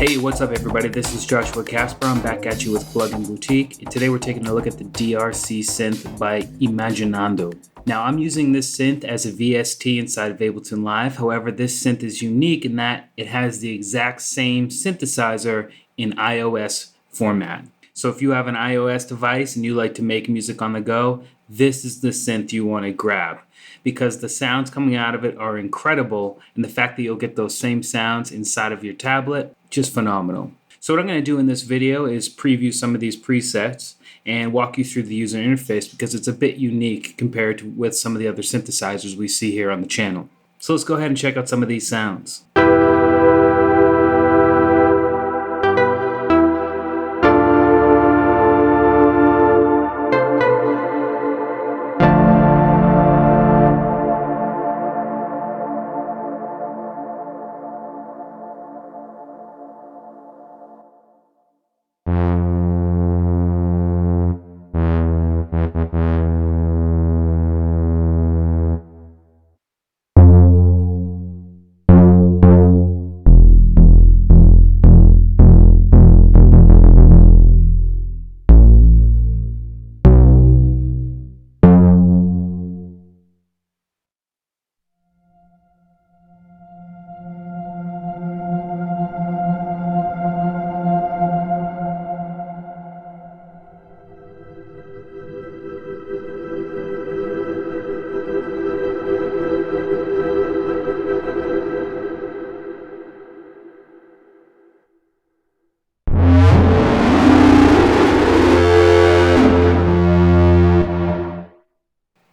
Hey, what's up everybody? This is Joshua Casper. I'm back at you with Plugin Boutique. And today we're taking a look at the DRC synth by Imaginando. Now I'm using this synth as a VST inside of Ableton Live. However, this synth is unique in that it has the exact same synthesizer in iOS format. So if you have an iOS device and you like to make music on the go, this is the synth you want to grab, because the sounds coming out of it are incredible, and the fact that you'll get those same sounds inside of your tablet, just phenomenal. So what I'm going to do in this video is preview some of these presets and walk you through the user interface, because it's a bit unique compared to with some of the other synthesizers we see here on the channel. So let's go ahead and check out some of these sounds.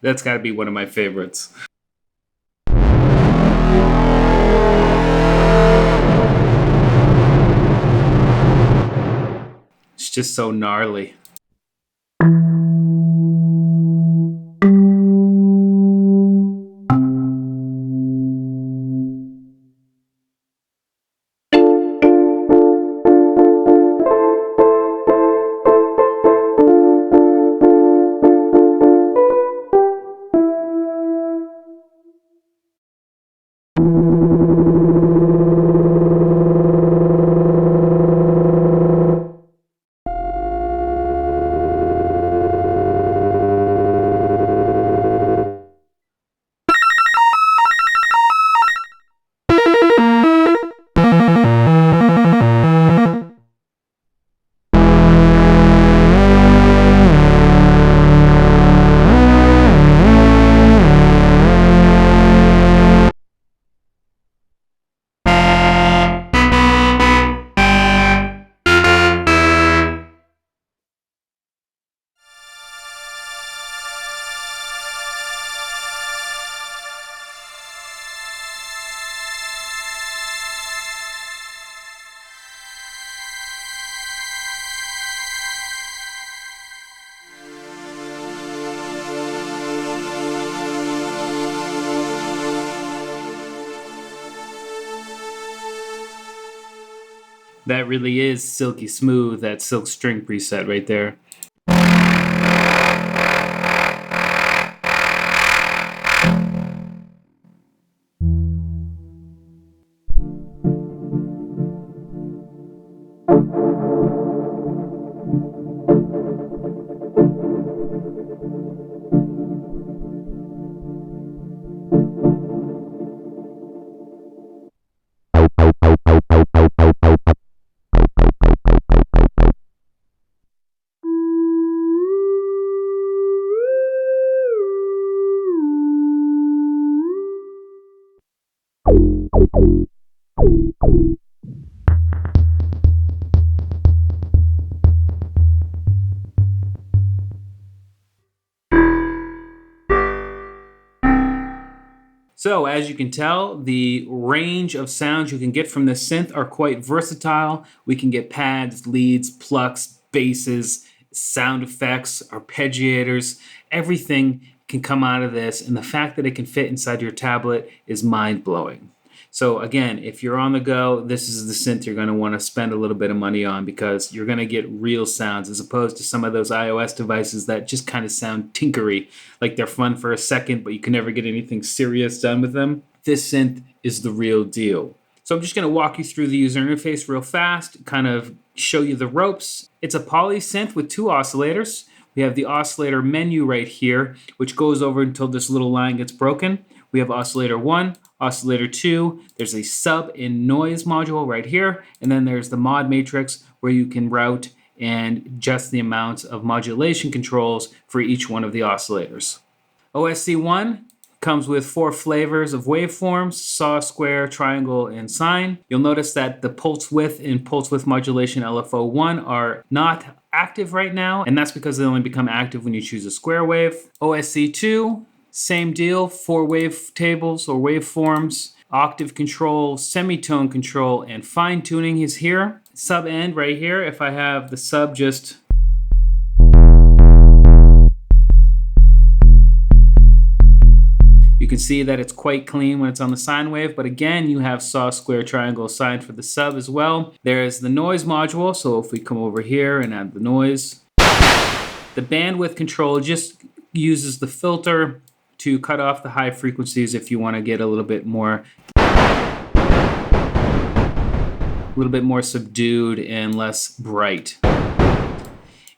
That's got to be one of my favorites. It's just so gnarly. That really is silky smooth, that silk string preset right there. So as you can tell, the range of sounds you can get from this synth are quite versatile. We can get pads, leads, plucks, basses, sound effects, arpeggiators, everything can come out of this, and the fact that it can fit inside your tablet is mind-blowing. So again, if you're on the go, this is the synth you're going to want to spend a little bit of money on, because you're going to get real sounds as opposed to some of those iOS devices that just kind of sound tinkery, like they're fun for a second, but you can never get anything serious done with them. This synth is the real deal. So I'm just going to walk you through the user interface real fast, kind of show you the ropes. It's a poly synth with 2 oscillators. We have the oscillator menu right here, which goes over until this little line gets broken. We have oscillator 1, oscillator 2. There's a sub and noise module right here. And then there's the mod matrix where you can route and adjust the amounts of modulation controls for each one of the oscillators. OSC1 comes with 4 flavors of waveforms: saw, square, triangle, and sine. You'll notice that the pulse width and pulse width modulation LFO1 are not active right now, and that's because they only become active when you choose a square wave. OSC2, same deal, 4 wave tables or waveforms. Octave control, semitone control, and fine tuning is here. Sub end right here, if I have the sub just you can see that it's quite clean when it's on the sine wave, but again, you have saw, square, triangle, sine for the sub as well. There's the noise module, so if we come over here and add the noise, the bandwidth control just uses the filter to cut off the high frequencies if you want to get a little bit more subdued and less bright.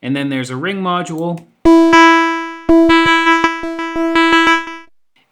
And then there's a ring module.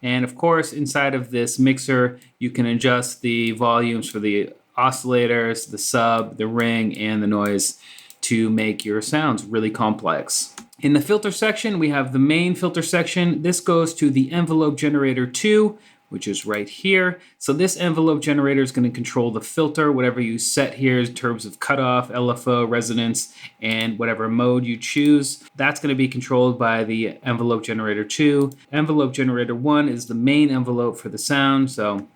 And of course, inside of this mixer, you can adjust the volumes for the oscillators, the sub, the ring, and the noise to make your sounds really complex. In the filter section, we have the main filter section. This goes to the envelope generator 2, which is right here. So this envelope generator is going to control the filter, whatever you set here in terms of cutoff, LFO, resonance, and whatever mode you choose. That's going to be controlled by the envelope generator 2. Envelope generator 1 is the main envelope for the sound. So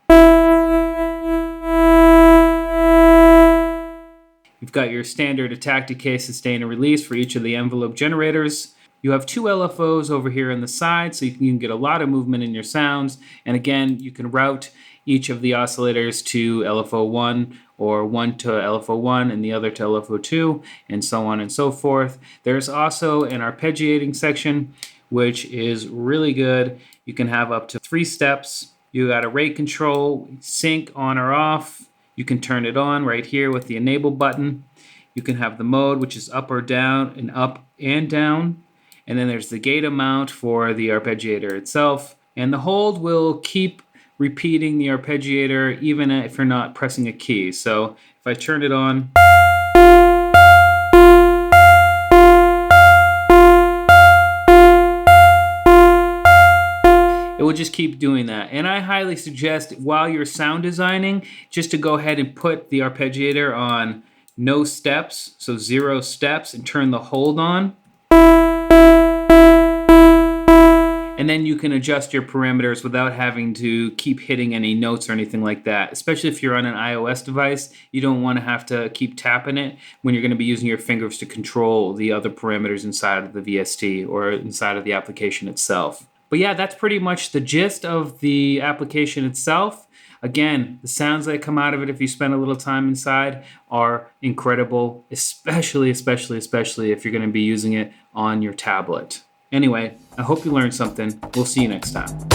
you've got your standard attack, decay, sustain, and release for each of the envelope generators. You have 2 LFOs over here on the side, so you can get a lot of movement in your sounds. And again, you can route each of the oscillators to LFO1 or one to LFO1 and the other to LFO2, and so on and so forth. There's also an arpeggiating section, which is really good. You can have up to 3 steps. You got a rate control, sync on or off. You can turn it on right here with the enable button. You can have the mode, which is up or down, and up and down. And then there's the gate amount for the arpeggiator itself. And the hold will keep repeating the arpeggiator even if you're not pressing a key. So if I turn it on, it will just keep doing that. And I highly suggest, while you're sound designing, just to go ahead and put the arpeggiator on no steps, so 0 steps, and turn the hold on. And then you can adjust your parameters without having to keep hitting any notes or anything like that. Especially if you're on an iOS device, you don't want to have to keep tapping it when you're going to be using your fingers to control the other parameters inside of the VST or inside of the application itself. But yeah, that's pretty much the gist of the application itself. Again, the sounds that come out of it, if you spend a little time inside, are incredible, especially if you're going to be using it on your tablet. Anyway, I hope you learned something. We'll see you next time.